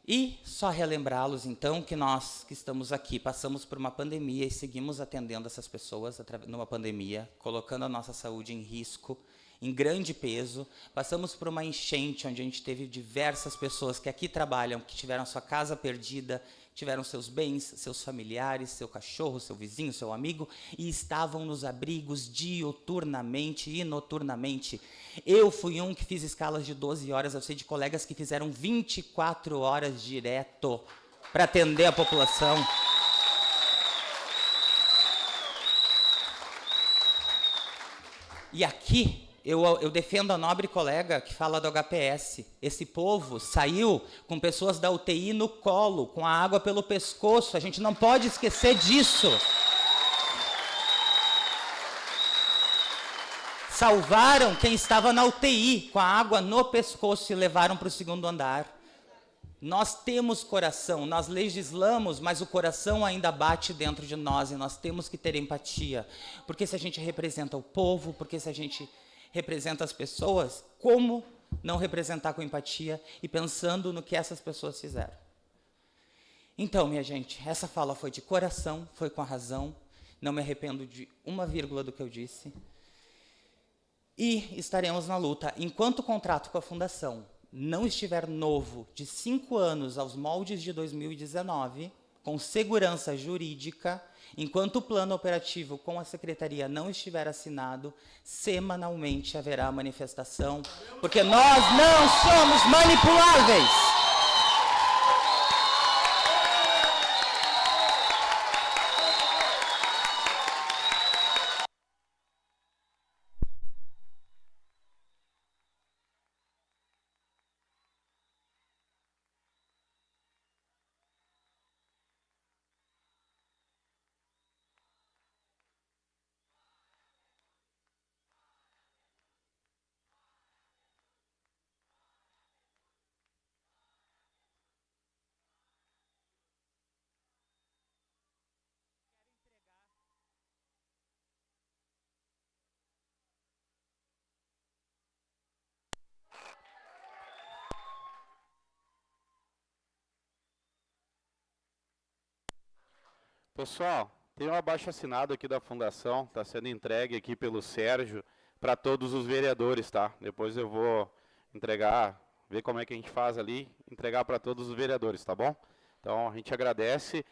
E só relembrá-los, então, que nós que estamos aqui passamos por uma pandemia e seguimos atendendo essas pessoas numa pandemia, colocando a nossa saúde em risco, em grande peso. Passamos por uma enchente, onde a gente teve diversas pessoas que aqui trabalham, que tiveram sua casa perdida, tiveram seus bens, seus familiares, seu cachorro, seu vizinho, seu amigo, e estavam nos abrigos diuturnamente e noturnamente. Eu fui um que fiz escalas de 12 horas, eu sei de colegas que fizeram 24 horas direto para atender a população. E aqui, eu defendo a nobre colega que fala do HPS. Esse povo saiu com pessoas da UTI no colo, com a água pelo pescoço. A gente não pode esquecer disso. Salvaram quem estava na UTI, com a água no pescoço, e levaram para o segundo andar. Nós temos coração, nós legislamos, mas o coração ainda bate dentro de nós, e nós temos que ter empatia. Porque se a gente representa o povo, porque se a gente representa as pessoas, como não representar com empatia e pensando no que essas pessoas fizeram? Então, minha gente, essa fala foi de coração, foi com a razão, não me arrependo de uma vírgula do que eu disse. E estaremos na luta. Enquanto o contrato com a Fundação não estiver novo, de 5 anos aos moldes de 2019, com segurança jurídica, enquanto o plano operativo com a Secretaria não estiver assinado, semanalmente haverá manifestação, porque nós não somos manipuláveis. Pessoal, tem um abaixo-assinado aqui da Fundação, está sendo entregue aqui pelo Sérgio para todos os vereadores, tá? Depois eu vou entregar, ver como é que a gente faz ali, entregar para todos os vereadores, tá bom? Então, a gente agradece.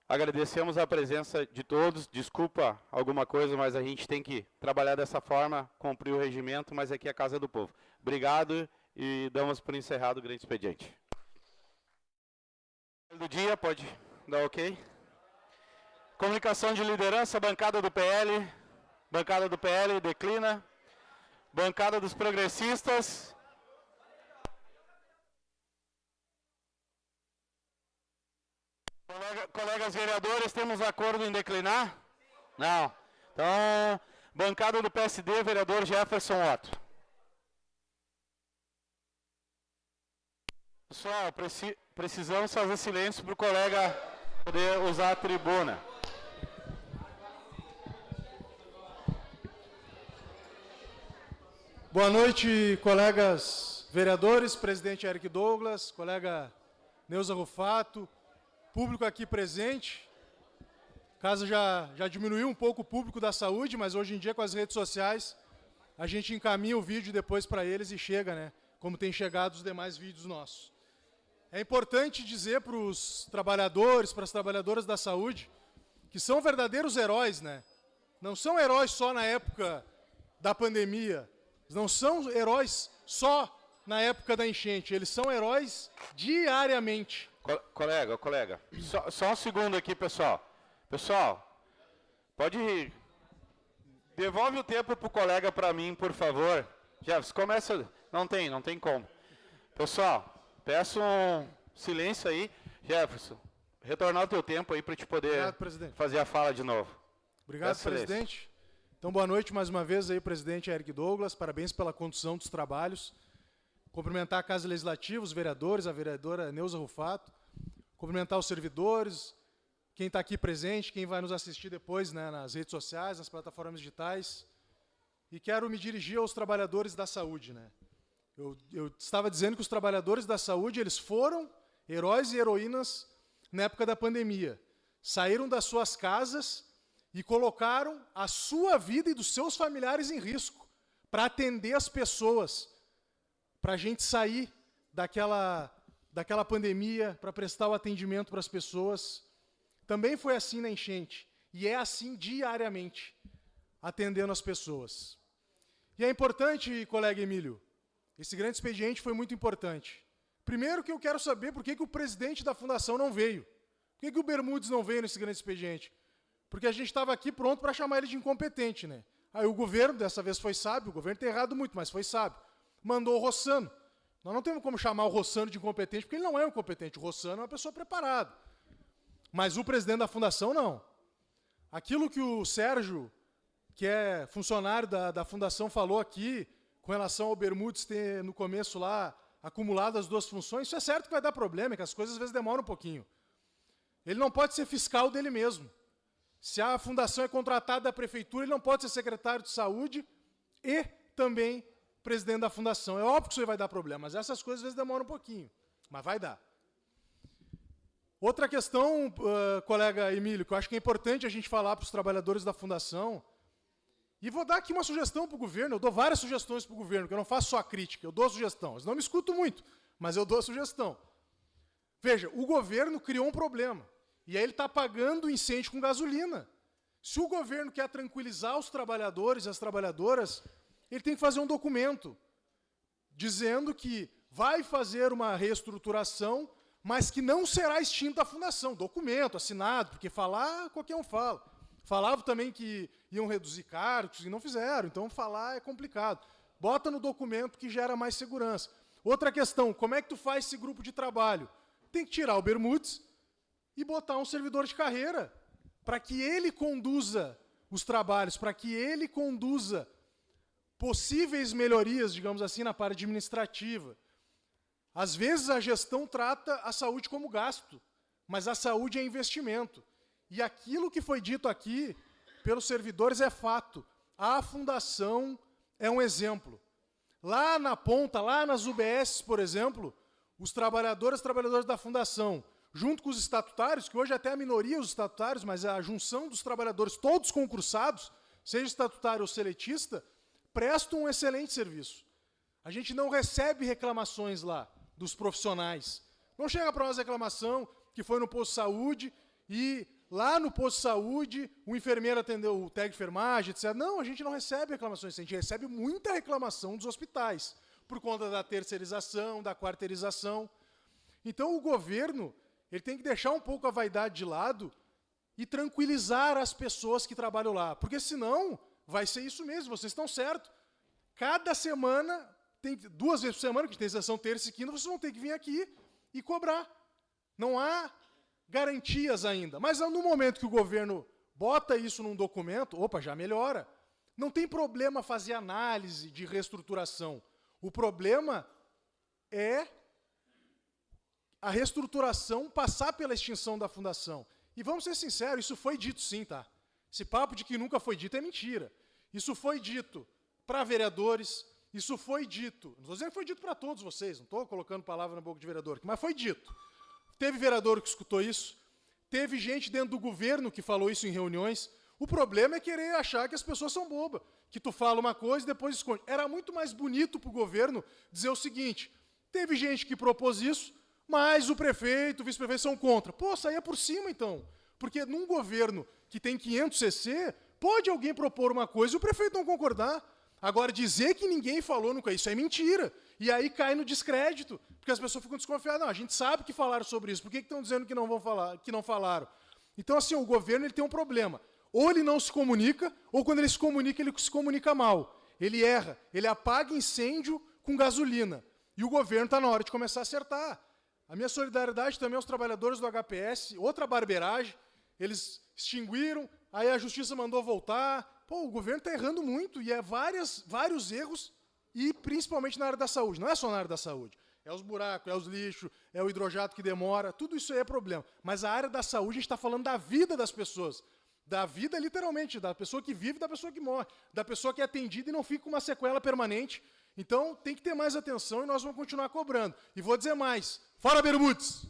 Agradecemos a presença de todos, desculpa alguma coisa, mas a gente tem que trabalhar dessa forma, cumprir o regimento, mas aqui é a Casa do Povo. Obrigado e damos por encerrado o grande expediente. Do dia, pode dar ok? Comunicação de liderança, bancada do PL declina, bancada dos progressistas. Colegas vereadores, temos acordo em declinar? Não. Então, bancada do PSD, vereador Jefferson Otto. Pessoal, precisamos fazer silêncio para o colega poder usar a tribuna. Boa noite, colegas vereadores, presidente Eric Douglas, colega Neuza Rufato, público aqui presente. A casa já diminuiu um pouco o público da saúde, mas hoje em dia com as redes sociais a gente encaminha o vídeo depois para eles e chega, né? Como tem chegado os demais vídeos nossos. É importante dizer para os trabalhadores, para as trabalhadoras da saúde, que são verdadeiros heróis, né? Não são heróis só na época da pandemia, não são heróis só na época da enchente, eles são heróis diariamente. Colega, só um segundo aqui, pessoal. Pessoal, pode Devolve o tempo pro colega para mim, por favor. Jefferson, começa. Não tem como. Pessoal, peço um silêncio aí. Jefferson, retornar o teu tempo aí para te poder fazer a fala de novo. Obrigado, presidente. Então, boa noite mais uma vez aí, presidente Eric Douglas. Parabéns pela condução dos trabalhos. Cumprimentar a Casa Legislativa, os vereadores, a vereadora Neuza Rufato. Cumprimentar os servidores, quem está aqui presente, quem vai nos assistir depois, né, nas redes sociais, nas plataformas digitais. E quero me dirigir aos trabalhadores da saúde, né? Eu estava dizendo que os trabalhadores da saúde, eles foram heróis e heroínas na época da pandemia. Saíram das suas casas e colocaram a sua vida e dos seus familiares em risco para atender as pessoas, para a gente sair daquela pandemia, para prestar o atendimento para as pessoas. Também foi assim na enchente, e é assim diariamente, atendendo as pessoas. E é importante, colega Emílio, esse grande expediente foi muito importante. Primeiro que eu quero saber por que o presidente da fundação não veio. Por que o Bermudes não veio nesse grande expediente? Porque a gente estava aqui pronto para chamar ele de incompetente, né? Aí o governo, dessa vez foi sábio, o governo tem errado muito, mas foi sábio, mandou o Rossano. Nós não temos como chamar o Rossano de incompetente, porque ele não é um incompetente. O Rossano é uma pessoa preparada. Mas o presidente da fundação, não. Aquilo que o Sérgio, que é funcionário da fundação, falou aqui, com relação ao Bermudes ter, no começo lá, acumulado as duas funções, isso é certo que vai dar problema, que as coisas às vezes demoram um pouquinho. Ele não pode ser fiscal dele mesmo. Se a fundação é contratada da prefeitura, ele não pode ser secretário de saúde e também presidente da fundação. É óbvio que isso aí vai dar problema, mas essas coisas às vezes demoram um pouquinho. Mas vai dar. Outra questão, colega Emílio, que eu acho que é importante a gente falar para os trabalhadores da fundação, e vou dar aqui uma sugestão para o governo, eu dou várias sugestões para o governo, que eu não faço só a crítica, eu dou a sugestão. Eles não me escutam muito, mas eu dou a sugestão. Veja, o governo criou um problema, e aí ele está pagando o incêndio com gasolina. Se o governo quer tranquilizar os trabalhadores e as trabalhadoras, ele tem que fazer um documento dizendo que vai fazer uma reestruturação, mas que não será extinta a fundação. Documento, assinado, porque falar, qualquer um fala. Falavam também que iam reduzir cargos, e não fizeram, então falar é complicado. Bota no documento que gera mais segurança. Outra questão, como é que tu faz esse grupo de trabalho? Tem que tirar o Bermudes e botar um servidor de carreira, para que ele conduza os trabalhos, para que ele conduza possíveis melhorias, digamos assim, na parte administrativa. Às vezes a gestão trata a saúde como gasto, mas a saúde é investimento. E aquilo que foi dito aqui pelos servidores é fato. A fundação é um exemplo. Lá na ponta, lá nas UBS, por exemplo, os trabalhadores da fundação, junto com os estatutários, que hoje até a minoria os estatutários, mas a junção dos trabalhadores, todos concursados, seja estatutário ou seletista, prestam um excelente serviço. A gente não recebe reclamações lá dos profissionais. Não chega para nós reclamação que foi no posto de saúde e lá no posto de saúde o enfermeiro atendeu o técnico de enfermagem, etc. Não, a gente não recebe reclamações. A gente recebe muita reclamação dos hospitais, por conta da terceirização, da quarteirização. Então o governo ele tem que deixar um pouco a vaidade de lado e tranquilizar as pessoas que trabalham lá. Porque senão vai ser isso mesmo, vocês estão certos. Cada semana, tem 2 vezes por semana, que tem sessão terça e quinta, vocês vão ter que vir aqui e cobrar. Não há garantias ainda. Mas no momento que o governo bota isso num documento, opa, já melhora. Não tem problema fazer análise de reestruturação. O problema é a reestruturação passar pela extinção da fundação. E vamos ser sinceros, isso foi dito sim, tá? Esse papo de que nunca foi dito é mentira. Isso foi dito para vereadores, isso foi dito, não estou dizendo que foi dito para todos vocês, não estou colocando palavra na boca de vereador, mas foi dito. Teve vereador que escutou isso, teve gente dentro do governo que falou isso em reuniões. O problema é querer achar que as pessoas são bobas, que tu fala uma coisa e depois esconde. Era muito mais bonito para o governo dizer o seguinte, teve gente que propôs isso, mas o prefeito, o vice-prefeito são contra. Pô, saía por cima então, porque num governo que tem 500 cc, pode alguém propor uma coisa e o prefeito não concordar. Agora, dizer que ninguém falou nunca, isso é mentira. E aí cai no descrédito, porque as pessoas ficam desconfiadas. Não, a gente sabe que falaram sobre isso, por que estão dizendo que não vão falar, que não falaram? Então, assim, o governo ele tem um problema. Ou ele não se comunica, ou quando ele se comunica mal. Ele erra, ele apaga incêndio com gasolina. E o governo está na hora de começar a acertar. A minha solidariedade também aos trabalhadores do HPS, outra barbeiragem, eles extinguiram, aí a justiça mandou voltar. Pô, o governo está errando muito, e é vários erros, e principalmente na área da saúde. Não é só na área da saúde. É os buracos, é os lixos, é o hidrojato que demora, tudo isso aí é problema. Mas a área da saúde, a gente está falando da vida das pessoas. Da vida, literalmente, da pessoa que vive e da pessoa que morre. Da pessoa que é atendida e não fica com uma sequela permanente. Então, tem que ter mais atenção e nós vamos continuar cobrando. E vou dizer mais. Fora Bermudes!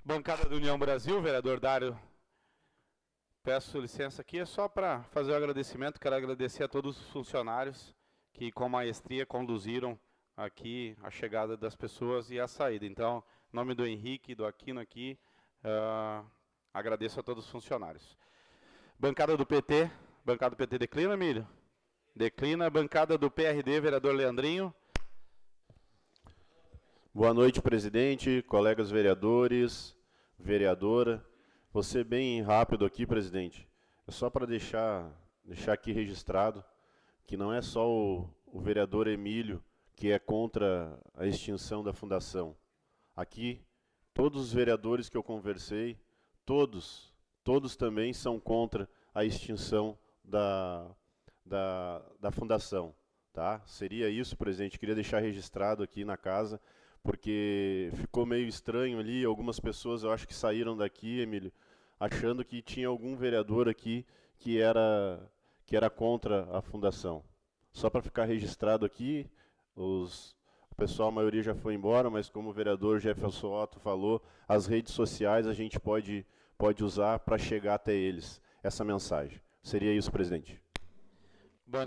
Bancada do União Brasil, vereador Dário. Peço licença aqui, é só para fazer o agradecimento. Quero agradecer a todos os funcionários que, com maestria, conduziram aqui a chegada das pessoas e a saída. Então, em nome do Henrique, do Aquino aqui, agradeço a todos os funcionários. Bancada do PT. Bancada do PT declina, Emílio? Declina. Bancada do PRD, vereador Leandrinho. Boa noite, presidente, colegas vereadores, vereadora. Vou ser bem rápido aqui, presidente. É só para deixar aqui registrado que não é só o vereador Emílio que é contra a extinção da fundação. Aqui, todos os vereadores que eu conversei, todos também são contra a extinção da fundação. Tá? Seria isso, presidente. Queria deixar registrado aqui na casa, porque ficou meio estranho ali, algumas pessoas eu acho que saíram daqui, Emílio, achando que tinha algum vereador aqui que era contra a fundação. Só para ficar registrado aqui, o pessoal, a maioria já foi embora, mas como o vereador Jefferson Otto falou, as redes sociais a gente pode usar para chegar até eles, essa mensagem. Seria isso, presidente.